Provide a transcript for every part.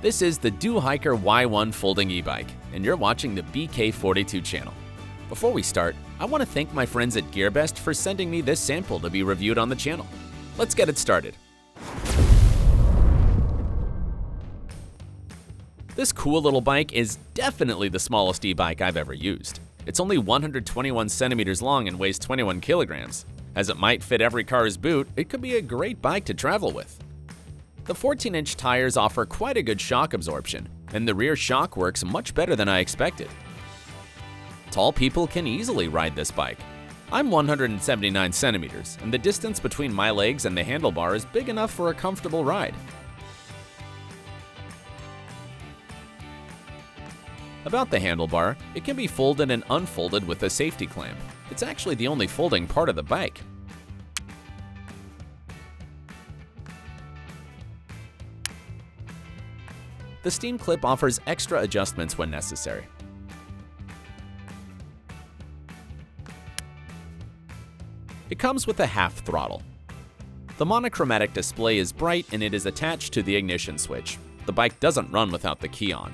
This is the DOHIKER Y1 folding e-bike, and you're watching the BK42 channel. Before we start, I want to thank my friends at GearBest for sending me this sample to be reviewed on the channel. Let's get it started. This cool little bike is definitely the smallest e-bike I've ever used. It's only 121 centimeters long and weighs 21 kilograms. As it might fit every car's boot, it could be a great bike to travel with. The 14-inch tires offer quite a good shock absorption, and the rear shock works much better than I expected. Tall people can easily ride this bike. I'm 179 centimeters, and the distance between my legs and the handlebar is big enough for a comfortable ride. About the handlebar, it can be folded and unfolded with a safety clamp. It's actually the only folding part of the bike. The steam clip offers extra adjustments when necessary. It comes with a half throttle. The monochromatic display is bright and it is attached to the ignition switch. The bike doesn't run without the key on.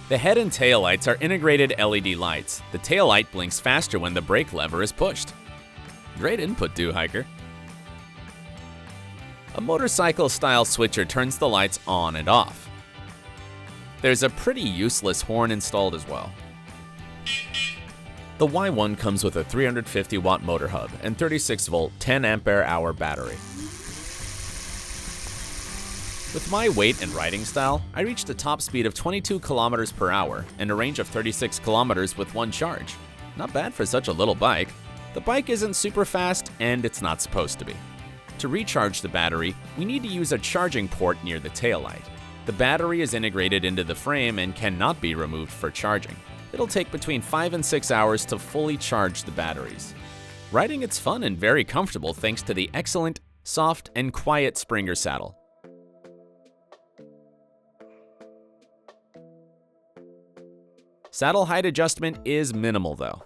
The head and tail lights are integrated LED lights. The tail light blinks faster when the brake lever is pushed. Great input, DOHIKER. A motorcycle-style switcher turns the lights on and off. There's a pretty useless horn installed as well. The Y1 comes with a 350-watt motor hub and 36-volt 10 ampere-hour battery. With my weight and riding style, I reached a top speed of 22 kilometers per hour and a range of 36 kilometers with one charge. Not bad for such a little bike. The bike isn't super fast, and it's not supposed to be. To recharge the battery, we need to use a charging port near the taillight. The battery is integrated into the frame and cannot be removed for charging. It'll take between 5 and 6 hours to fully charge the batteries. Riding it's fun and very comfortable thanks to the excellent, soft, and quiet Springer saddle. Saddle height adjustment is minimal though.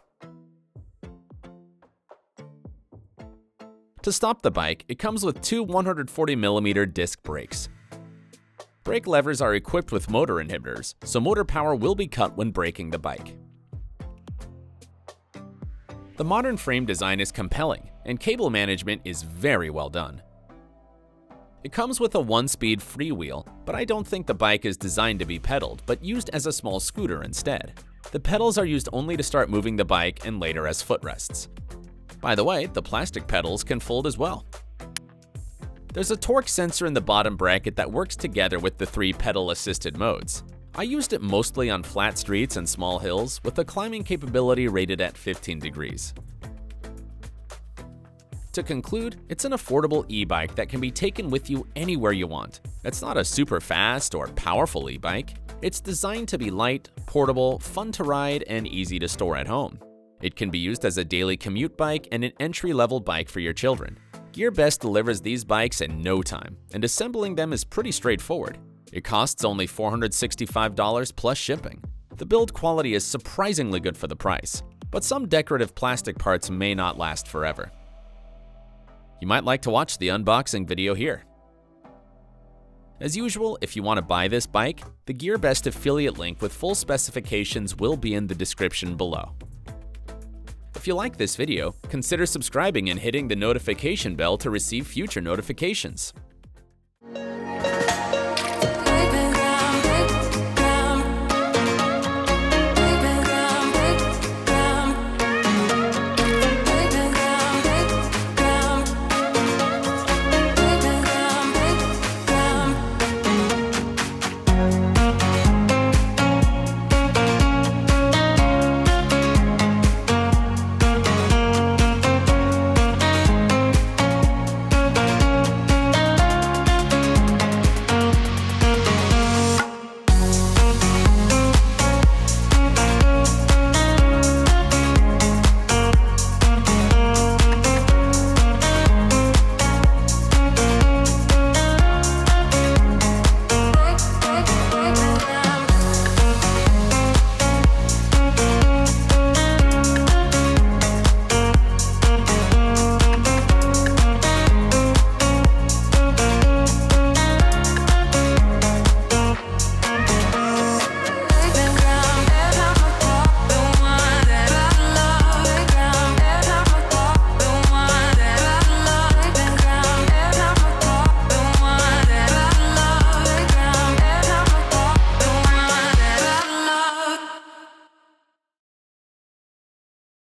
To stop the bike, it comes with two 140mm disc brakes. Brake levers are equipped with motor inhibitors, so motor power will be cut when braking the bike. The modern frame design is compelling, and cable management is very well done. It comes with a 1-speed freewheel, but I don't think the bike is designed to be pedaled, but used as a small scooter instead. The pedals are used only to start moving the bike and later as footrests. By the way, the plastic pedals can fold as well. There's a torque sensor in the bottom bracket that works together with the 3 pedal-assisted modes. I used it mostly on flat streets and small hills, with the climbing capability rated at 15 degrees. To conclude, it's an affordable e-bike that can be taken with you anywhere you want. It's not a super fast or powerful e-bike. It's designed to be light, portable, fun to ride, and easy to store at home. It can be used as a daily commute bike and an entry-level bike for your children. GearBest delivers these bikes in no time, and assembling them is pretty straightforward. It costs only $465 plus shipping. The build quality is surprisingly good for the price, but some decorative plastic parts may not last forever. You might like to watch the unboxing video here. As usual, if you want to buy this bike, the GearBest affiliate link with full specifications will be in the description below. If you like this video, consider subscribing and hitting the notification bell to receive future notifications.